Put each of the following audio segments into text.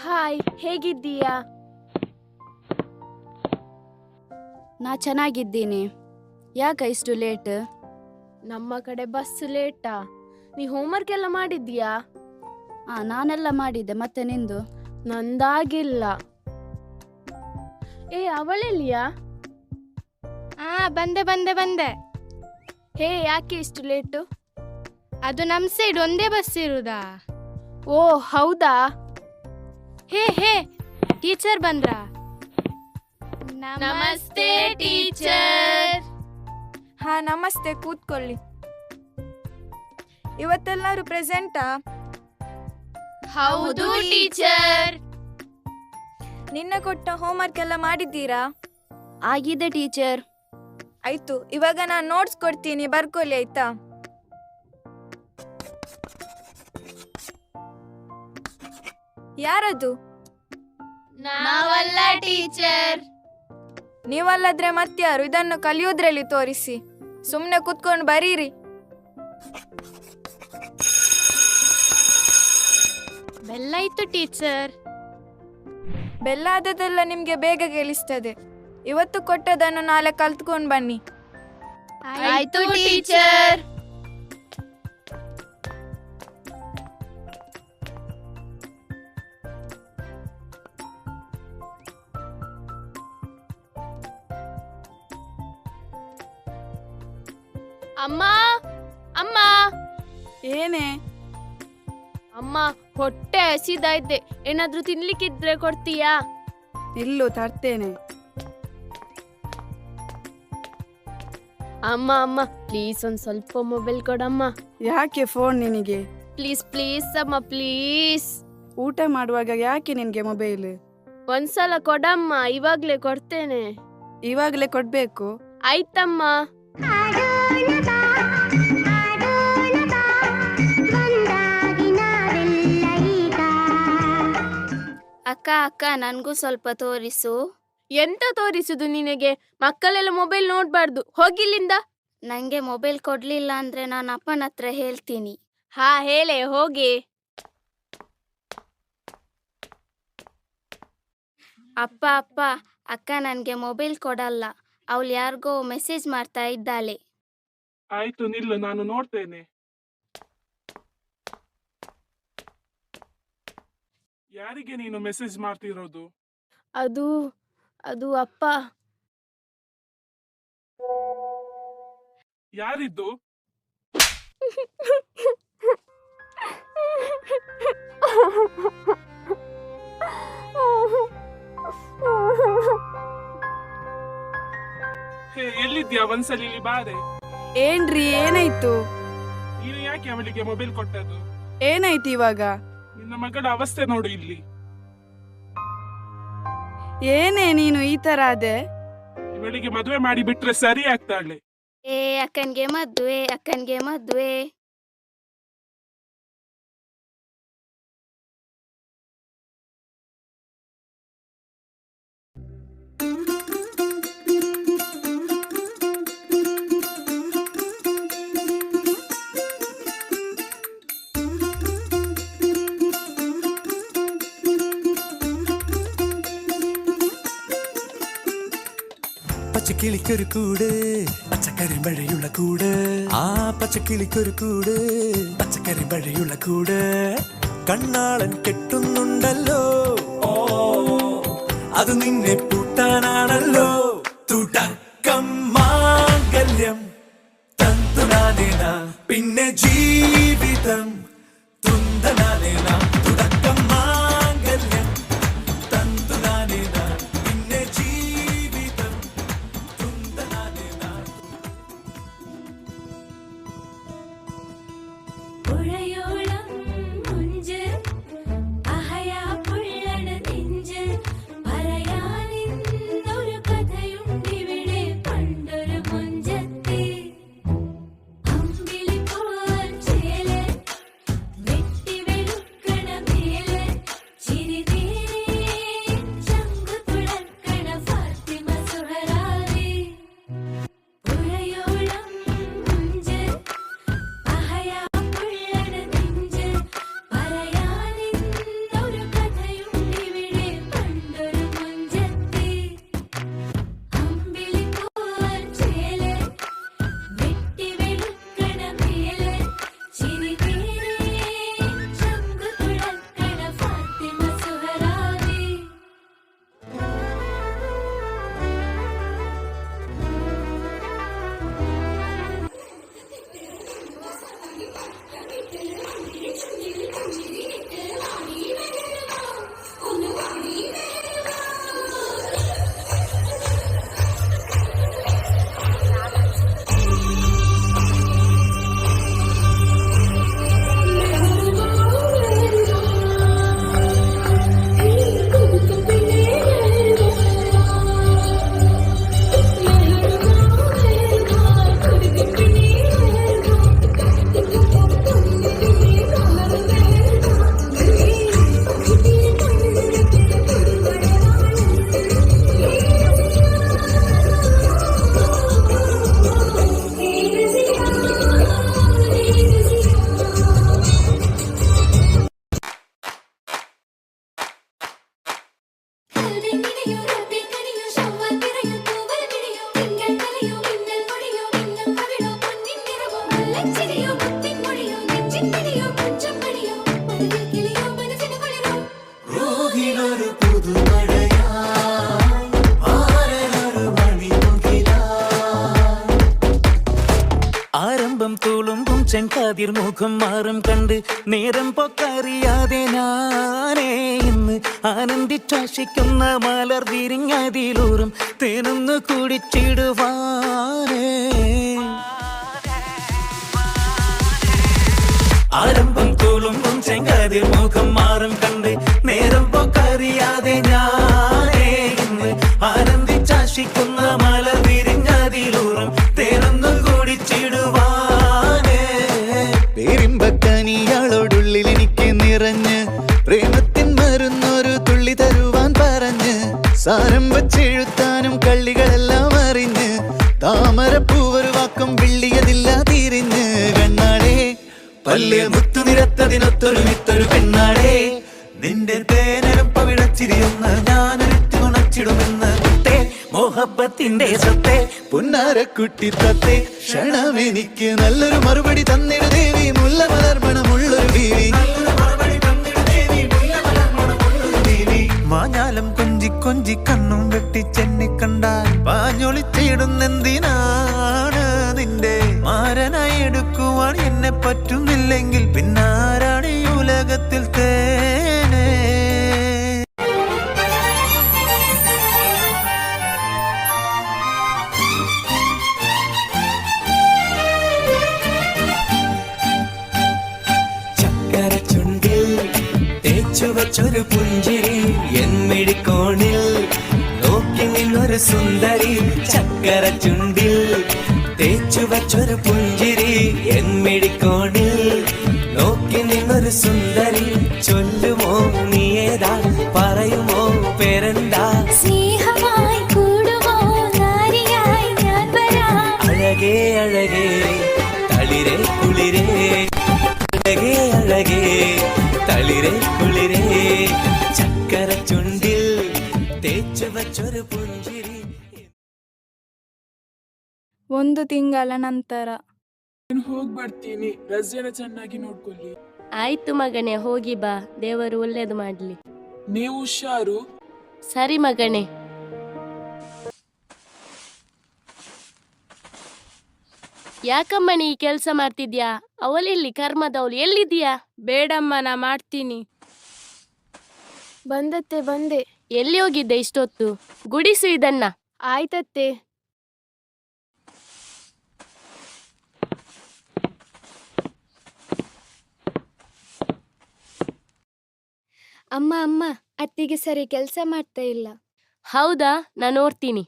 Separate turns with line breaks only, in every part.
Hi, ಹೇಗಿದ್ದೀಯಾ?
ನಾ ಚೆನ್ನಾಗಿದ್ದೀನಿ. ಯಾಕ ಇಷ್ಟು ಲೇಟ್?
ನಮ್ಮ ಕಡೆ ಬಸ್ ಲೇಟಾ? ನೀ ಹೋಮ್ವರ್ಕ್ ಎಲ್ಲ ಮಾಡಿದ್ದೀಯಾ?
ನಾನೆಲ್ಲ ಮಾಡಿದ್ದೆ, ಮತ್ತೆ ನಿಂದು?
ನಂದಾಗಿಲ್ಲ. ಅವಳೆಲ್ಲಿಯಾ?
ಬಂದೆ ಬಂದೆ ಬಂದೆ.
ಯಾಕೆ ಇಷ್ಟು ಲೇಟು?
ಅದು ನಮ್ ಸೈಡ್ ಒಂದೇ ಬಸ್ ಇರುದಾ?
ಓ ಹೌದಾ?
ಹೇ ಟೀಚರ್ ಬಂದ್ರಾ?
ನಮಸ್ತೆ ಟೀಚರ್.
ಹಾ ನಮಸ್ತೆ, ಕೂತ್ಕೊಳ್ಳಿ. ಇವತ್ತೆಲ್ಲರೂ ಪ್ರೆಸೆಂಟಾ?
ಹೌದು ಟೀಚರ್.
ನಿನ್ನೆ ಕೊಟ್ಟ ಹೋಮ್ವರ್ಕ್ ಎಲ್ಲ ಮಾಡಿದ್ದೀರಾ?
ಆಗಿದೆ ಟೀಚರ್.
ಆಯ್ತು, ಇವಾಗ ನಾನು ನೋಟ್ಸ್ ಕೊಡ್ತೀನಿ, ಬರ್ಕೊಳ್ಳಿ ಆಯ್ತಾ? ಯಾರದು?
ನಾವಲ್ಲ ಟೀಚರ್.
ನೀವಲ್ಲದ್ರೆ ಮತ್ಯಾರು? ಇದನ್ನು ಕಲಿಯೋದ್ರಲ್ಲಿ ತೋರಿಸಿ. ಸುಮ್ಮನೆ ಕೂತ್ಕೊಂಡು ಬರೀರಿ.
ಬೆಲ್ಲ ಇತ್ತು ಟೀಚರ್.
ಬೆಲ್ಲ ಆದದೆಲ್ಲ ನಿಮ್ಗೆ ಬೇಗ ಕೇಳಿಸ್ತದೆ. ಇವತ್ತು ಕೊಟ್ಟದನ್ನು ನಾಳೆ ಕಲ್ತ್ಕೊಂಡು ಬನ್ನಿ.
ಆಯ್ತು ಟೀಚರ್. ಅಮ್ಮ ಅಮ್ಮ.
ಏನೇ?
ಅಮ್ಮ, ಹೊಟ್ಟೆ ಹಸಿದೈತೆ, ಏನಾದ್ರೂ ತಿನ್ಲಿಕ್ಕಿದ್ರೆ ಕೊಡ್ತೀಯಾ?
ಇಲ್ಲೂ ತರ್ತೇನೆ.
ಅಮ್ಮ ಅಮ್ಮ ಪ್ಲೀಸ್ ಒಂದ್ ಸ್ವಲ್ಪ ಮೊಬೈಲ್ ಕೊಡಮ್ಮ.
ಯಾಕೆ ಫೋನ್ ನಿನಗೆ?
ಪ್ಲೀಸ್ ಪ್ಲೀಸ್ ಅಮ್ಮ ಪ್ಲೀಸ್.
ಊಟ ಮಾಡುವಾಗ ಯಾಕೆ ನಿನಗೆ ಮೊಬೈಲ್?
ಒಂದ್ಸಲ ಕೊಡಮ್ಮ, ಇವಾಗ್ಲೇ ಕೊಡ್ತೇನೆ.
ಇವಾಗಲೇ ಕೊಡ್ಬೇಕು?
ಆಯ್ತಮ್ಮ.
ಅಕ್ಕ ಅಕ್ಕ, ನನಗೂ ಸ್ವಲ್ಪ ತೋರಿಸು.
ಎಂತ ತೋರಿಸುದು ನಿನಗೆ? ಮಕ್ಕಳೆಲ್ಲ ಮೊಬೈಲ್ ನೋಡ್ಬಾರ್ದು, ಹೋಗಿಲ್ಲಿಂದ.
ನಂಗೆ ಮೊಬೈಲ್ ಕೊಡ್ಲಿಲ್ಲ ಅಂದ್ರೆ ನಾನು ಅಪ್ಪನ ಹತ್ರ ಹೇಳ್ತೀನಿ.
ಹಾ ಹೇಳೆ, ಹೋಗಿ.
ಅಪ್ಪ ಅಪ್ಪ, ಅಕ್ಕ ನನಗೆ ಮೊಬೈಲ್ ಕೊಡಲ್ಲ. ಅವಳು ಯಾರಿಗೋ ಮೆಸೇಜ್ ಮಾಡ್ತಾ ಇದ್ದಾಳೆ.
ಆಯ್ತು ನಿಲ್ಲು, ನಾನು ನೋಡ್ತೇನೆ. ಯಾರಿಗೆ ನೀನು ಮೆಸೇಜ್ ಮಾಡ್ತಿರೋದು?
ಅದು ಅದು ಅಪ್ಪ.
ಯಾರಿದ್ದು? ಎಲ್ಲಿದ್ಯಾ? ಒಂದ್ಸಲ ಇಲ್ಲಿ ಬಾರೆ.
ಏನ್ರಿ, ಏನಾಯ್ತು?
ನೀನು ಯಾಕೆ ಅವಳಿಗೆ ಮೊಬೈಲ್ ಕೊಟ್ಟದ್ದು?
ಏನಾಯ್ತು ಇವಾಗ?
ನಿನ್ನ ಮಗಳ ಅವಸ್ಥೆ ನೋಡು ಇಲ್ಲಿ.
ಏನೇ ನೀನು ಈ ತರ ಅದೇ?
ಇವಳಿಗೆ ಮದುವೆ ಮಾಡಿ ಬಿಟ್ರೆ ಸರಿ ಆಗ್ತಾಳೆ.
ಅಕ್ಕನ್ಗೆ ಮದ್ವೆ, ಅಕ್ಕನ್ಗೆ ಮದ್ವೆ.
പച്ചക്കിളിക്കൊരു കൂട്, പച്ചക്കറി മഴയുള്ള കൂട്. ആ പച്ചക്കിളിക്കൊരു കൂട്, പച്ചക്കറി മഴയുള്ള കൂട്. കണ്ണാളൻ കെട്ടുന്നുണ്ടല്ലോ, അത് നിന്നെ പൂട്ടാനാണല്ലോ. തുടക്കം മാംഗല്യം തന്തുനാനേന, പിന്നെ ജീവിതം തുന്തനാനേന. തുടക്കം മാംഗല്യം തന്തുനാനേന, പിന്നെ ജീവിതം തുന്തനാനേന.
പുഴയോളം മുഞ്ച് അഹയാ പുള്ളണ നെഞ്ച് പറയാനിന്നൊരു കഥയുണ്ടിവിടെ പണ്ടൊരു മുഞ്ചത്തെ അമ്പിളി പോൽ ചേല്
കാറ്റിനൊരു പുതുമഴയായി മാറനൊരു മണിമുകിലായി ആരംഭം തുളുമ്പും ചെങ്കാതിർ മുഖം മാറും കണ്ട് നേരം പൊക്കറിയാതെ ഞാനേ ഇന്ന് ആനന്ദിച്ചാശിക്കുന്ന മലർ വിരിഞ്ഞതിലൂറും തേനൊന്ന് കുടിച്ചിടുവാനേ ആരംഭം തുളുമ്പും ചെങ്കാതിർ മുഖം മാറും കണ്ട് നേരം പൊക്കറിയാതെ ഞാനേ ഇന്ന് ആനന്ദിച്ചാശിക്കുന്ന മലർ വിരിഞ്ഞതിലൂറും തേനൊന്ന് കുടിച്ചിടുവാനേ പേരിമ്പക്കനിയാളോടുള്ളിൽ എനിക്ക് നിറഞ്ഞ് പ്രേമത്തിൻ മരുന്നൊരു തുള്ളി തരുവാൻ പറഞ്ഞ് സാരം വച്ചെഴുത്താനും കള്ളികളെല്ലാം അറിഞ്ഞ് താമരപ്പൂവൊരു വാക്കും വിള്ളിയതില്ല തിരിഞ്ഞ് കണ്ണാടേ പല്ല് മുത്തു നിരത്തതിനൊത്തൊരു വിത്തൊരു പെണ്ണാടേ നിന്റെ തേനരം പവിഴച്ചിരിയൊന്ന് ഞാനൊരിച്ചു നുണച്ചിടുമെന്ന് കുട്ടേ മോഹപ്പത്തിന്റെ സത്തെ പുന്നാരക്കുട്ടി തത്തെ ക്ഷണമെനിക്ക് നല്ലൊരു മറുപടി തന്നിടു ദേവി മുല്ല മലർമണമുള്ളൊരു ബീവി മാഞ്ഞാലം കൊഞ്ചി കൊഞ്ചി കണ്ണും വെട്ടി ചെന്നി കണ്ടാൽ പാഞ്ഞൊളിച്ചിടുന്നെന്തിനാണ് നിന്റെ മാരനായി എടുക്കുവാൻ എന്നെ പറ്റുന്നില്ലെങ്കിൽ പിന്നാരാണ് ഈ ഉലകത്തിൽ തേനേ ചക്കര ചുണ്ടിൽ തേച്ചുവച്ചൊരു പുഞ്ചിരി എന്മിഴിക്കോണിൽ നോക്കി നിന്നൊരു സുന്ദരി ചക്കര ചുണ്ടിൽ തേച്ചുവച്ചൊരു പുഞ്ചിരി എന്മിഴിക്കോണിൽ നോക്കി നിന്നൊരു സുന്ദരി ചൊല്ലുമോ നീ ഏതാ പറയുമോ പേരെന്താ
സ്നേഹമായി കൂടുമോ നാരിയായി ഞാൻ വരാം
അഴകേ അഴകേ തളിരേ കുളിരേ അഴകേ അഴകേ തളിരേ കുളിരേ ചക്കര ചുണ്ടിൽ തേച്ചുവച്ചൊരു പുഞ്ചിരി
1 ತಿಂಗಳ ನಂತರ
ನಾನು ಹೋಗಿ ಬರ್ತೀನಿ. ರಜೆನ ಚೆನ್ನಾಗಿ ನೋಡ್ಕೊಳ್ಳಿ.
ಆಯ್ತು ಮಗನೇ, ಹೋಗಿ ಬಾ. ದೇವರು ಒಳ್ಳೇದು ಮಾಡ್ಲಿ.
ನೀವು ಹುಷಾರು.
ಸರಿ ಮಗನೇ. ಯಾಕಮ್ಮ ನೀ ಕೆಲಸ ಮಾಡ್ತಿದ್ಯಾ? ಅವಳೆಲ್ಲಿ ಕರ್ಮದವಳು ಎಲ್ಲಿದ್ಯಾ?
ಬೇಡಮ್ಮ, ನಾ ಮಾಡ್ತೀನಿ.
ಬಂದತ್ತೆ ಬಂದೆ. ಎಲ್ಲಿ ಹೋಗಿದ್ದೆ ಇಷ್ಟೊತ್ತು? ಗುಡಿಸು ಇದನ್ನ.
ಆಯ್ತತ್ತೆ.
ಅಮ್ಮ ಅಮ್ಮ, ಅತ್ತಿಗೆ ಸರಿ ಕೆಲಸ ಮಾಡ್ತಾ ಇಲ್ಲ.
ಹೌದಾ? ನಾನು ನೋಡ್ತೀನಿ.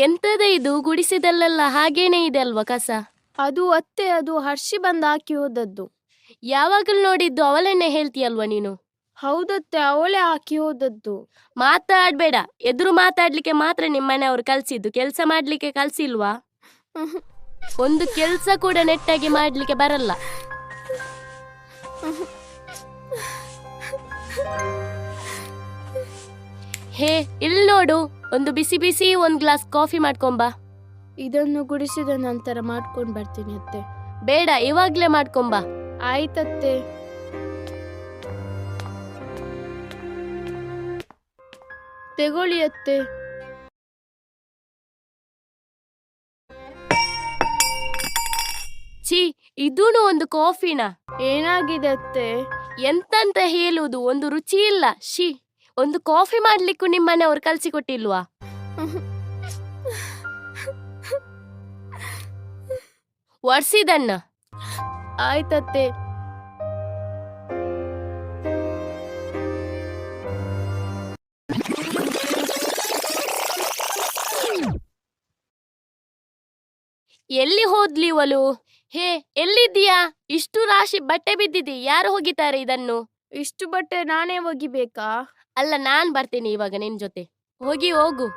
ಎಂತದ ಇದು? ಗುಡಿಸಿದಲ್ಲೆಲ್ಲ ಹಾಗೇನೆ ಇದೆ ಅಲ್ವಾ ಕಸ?
ಅದು ಅತ್ತೆ, ಅದು ಹರ್ಷಿ ಬಂದು ಹಾಕಿ ಹೋದದ್ದು.
ಯಾವಾಗಲೂ ನೋಡಿದ್ದು ಅವಳನ್ನೇ ಹೇಳ್ತೀಯಲ್ವಾ ನೀನು?
ಹೌದತ್ತೆ, ಅವಳೇ ಹಾಕಿ ಹೋದದ್ದು.
ಮಾತಾಡ್ಬೇಡ. ಎದುರು ಮಾತಾಡ್ಲಿಕ್ಕೆ ಮಾತ್ರ ನಿಮ್ಮನೆಯವರು ಕಲ್ಸಿದ್ದು, ಕೆಲಸ ಮಾಡ್ಲಿಕ್ಕೆ ಕಲ್ಸಿಲ್ವಾ? ಒಂದು ಕೆಲಸ ಕೂಡ ನೆಟ್ಟಾಗಿ ಮಾಡ್ಲಿಕ್ಕೆ ಬರಲ್ಲ. ಹೇ, ಇಲ್ಲಿ ನೋಡು, ಒಂದು ಬಿಸಿ ಬಿಸಿ 1 ಗ್ಲಾಸ್ ಕಾಫಿ ಮಾಡ್ಕೊಂಬಾ.
ಇದನ್ನು ಗುಡಿಸಿದ ನಂತರ ಮಾಡ್ಕೊಂಡು ಬರ್ತೀನಿ ಅತ್ತೆ.
ಬೇಡ, ಇವಾಗ್ಲೇ ಮಾಡ್ಕೊಂಬಾ.
ಆಯ್ತತ್ತೆ. ತೆಗೊಳ್ಳಿ ಅತ್ತೆ.
ಛೀ, ಇದೂನು ಒಂದು ಕಾಫಿನಾ?
ಏನಾಗಿದೆ ಅತ್ತೆ?
ಎಂತಂತ ಹೇಳುವುದು, ಒಂದು ರುಚಿ ಇಲ್ಲ. ಶಿ, ಒಂದು ಕಾಫಿ ಮಾಡ್ಲಿಕ್ಕೂ ನಿಮ್ಮನೆಯವರು ಕಲ್ಸಿಕೊಟ್ಟಿಲ್ವಾ? ಒರ್ಸಿದನ್ನ.
ಆಯ್ತತ್ತೆ.
ಎಲ್ಲಿ ಹೋದ್ಲಿ ಇವಳು? ಹೇ, ಎಲ್ಲಿದ್ದೀಯಾ? ಇಷ್ಟು ರಾಶಿ ಬಟ್ಟೆ ಬಿದ್ದಿದೆ, ಯಾರು ಹೋಗಿದ್ದಾರೆ ಇದನ್ನು?
ಇಷ್ಟು ಬಟ್ಟೆ ನಾನೇ ಒಗಿಬೇಕಾ?
ಅಲ್ಲ, ನಾನ್ ಬರ್ತೀನಿ ಇವಾಗ ನಿನ್ ಜೊತೆ. ಹೋಗು.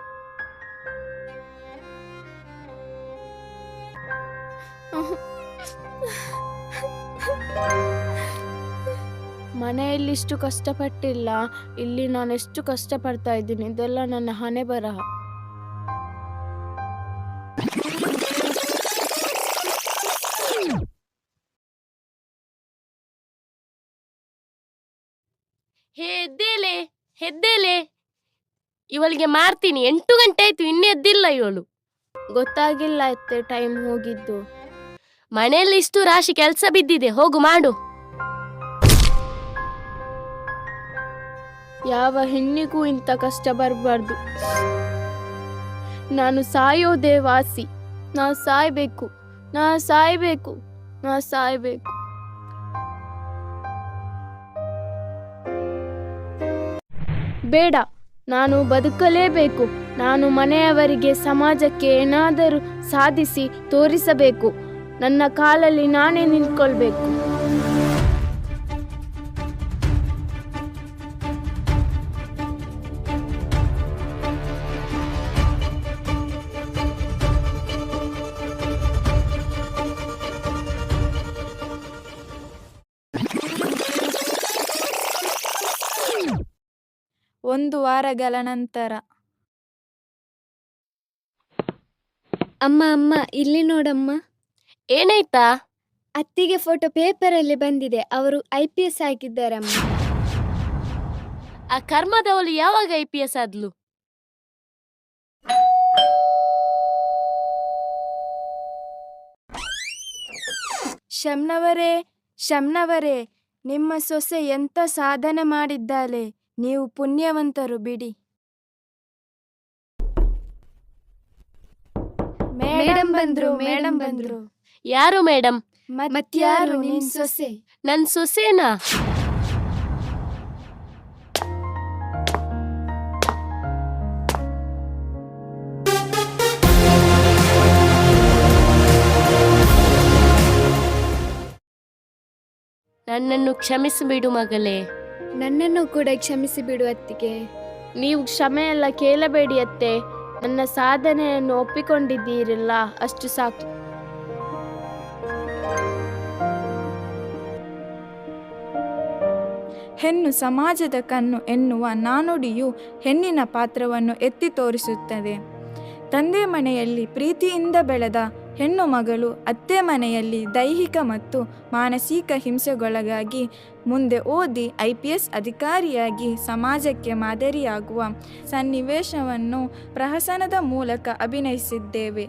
ಮನೆಯಲ್ಲಿ ಇಷ್ಟು ಕಷ್ಟಪಟ್ಟಿಲ್ಲ, ಇಲ್ಲಿ ನಾನು ಎಷ್ಟು ಕಷ್ಟಪಡ್ತಾ ಇದ್ದೀನಿ. ಇದೆಲ್ಲ ನನ್ನ ಹಣೆ ಬರಹ.
ಹೇ ಎದ್ದೇಲೆ ಎದ್ದೇಲೆ, ಇವಳಿಗೆ ಮಾಡ್ತೀನಿ. 8 ಗಂಟೆ ಆಯ್ತು, ಇನ್ನೂ ಎದ್ದಿಲ್ಲ ಇವಳು.
ಗೊತ್ತಾಗಿಲ್ಲ ಅತ್ತೆ ಟೈಮ್ ಹೋಗಿದ್ದು.
ಮನೆಯಲ್ಲಿ ಇಷ್ಟು ರಾಶಿ ಕೆಲಸ ಬಿದ್ದಿದೆ, ಹೋಗು ಮಾಡು.
ಯಾವ ಹೆಣ್ಣಿಗೂ ಇಂಥ ಕಷ್ಟ ಬರಬಾರ್ದು. ನಾನು ಸಾಯೋದೇ ವಾಸಿ. ನಾ ಸಾಯ್ಬೇಕು, ನಾ ಸಾಯ್ಬೇಕು, ನಾ ಸಾಯ್ಬೇಕು. ಬೇಡ, ನಾನು ಬದುಕಲೇಬೇಕು. ನಾನು ಮನೆಯವರಿಗೆ, ಸಮಾಜಕ್ಕೆ ಏನಾದರೂ ಸಾಧಿಸಿ ತೋರಿಸಬೇಕು. ನನ್ನ ಕಾಲಲ್ಲಿ ನಾನೇ ನಿಂತ್ಕೊಳ್ಬೇಕು.
ಒಂದು ವಾರಗಳ ನಂತರ.
ಅಮ್ಮ ಅಮ್ಮ ಇಲ್ಲಿ ನೋಡಮ್ಮ.
ಏನಾಯ್ತಾ?
ಅತ್ತಿಗೆ ಫೋಟೋ ಪೇಪರಲ್ಲಿ ಬಂದಿದೆ. ಅವರು IPS ಆಗಿದ್ದಾರಮ್ಮ.
ಆ ಕರ್ಮದವಳು ಯಾವಾಗ IPS ಆದ್ಲು?
ಶಮ್ನವರೇ, ನಿಮ್ಮ ಸೊಸೆ ಎಂತ ಸಾಧನೆ ಮಾಡಿದ್ದಾಳೆ. ನೀವು ಪುಣ್ಯವಂತರು ಬಿಡಿ. ಮೇಡಮ್ ಬಂದ್ರು.
ಯಾರು ಮೇಡಮ್?
ಮತ್ಯಾರು ನಿನ್ ಸೊಸೆ?
ನನ್ ಸೊಸೆನಾ? ನನ್ನನ್ನು ಕ್ಷಮಿಸಿಬಿಡು ಮಗಳೇ.
ನನ್ನನ್ನು ಕೂಡ ಕ್ಷಮಿಸಿ ಬಿಡು ಅತ್ತಿಗೆ.
ನೀವು ಕ್ಷಮೆ ಎಲ್ಲ ಕೇಳಬೇಡಿ ಅತ್ತೆ. ನನ್ನ ಸಾಧನೆಯನ್ನು ಒಪ್ಪಿಕೊಂಡಿದ್ದೀರಲ್ಲ, ಅಷ್ಟು ಸಾಕು.
ಹೆಣ್ಣು ಸಮಾಜದ ಕಣ್ಣು ಎನ್ನುವ ನಾನುಡಿಯು ಹೆಣ್ಣಿನ ಪಾತ್ರವನ್ನು ಎತ್ತಿ ತೋರಿಸುತ್ತದೆ. ತಂದೆ ಮನೆಯಲ್ಲಿ ಪ್ರೀತಿಯಿಂದ ಬೆಳೆದ ಹೆಣ್ಣು ಮಗಳು ಅತ್ತೆ ಮನೆಯಲ್ಲಿ ದೈಹಿಕ ಮತ್ತು ಮಾನಸಿಕ ಹಿಂಸೆಗೊಳಗಾಗಿ ಮುಂದೆ ಓದಿ IPS ಅಧಿಕಾರಿಯಾಗಿ ಸಮಾಜಕ್ಕೆ ಮಾದರಿಯಾಗುವ ಸನ್ನಿವೇಶವನ್ನು ಪ್ರಹಸನದ ಮೂಲಕ ಅಭಿನಯಿಸಿದ್ದೇವೆ.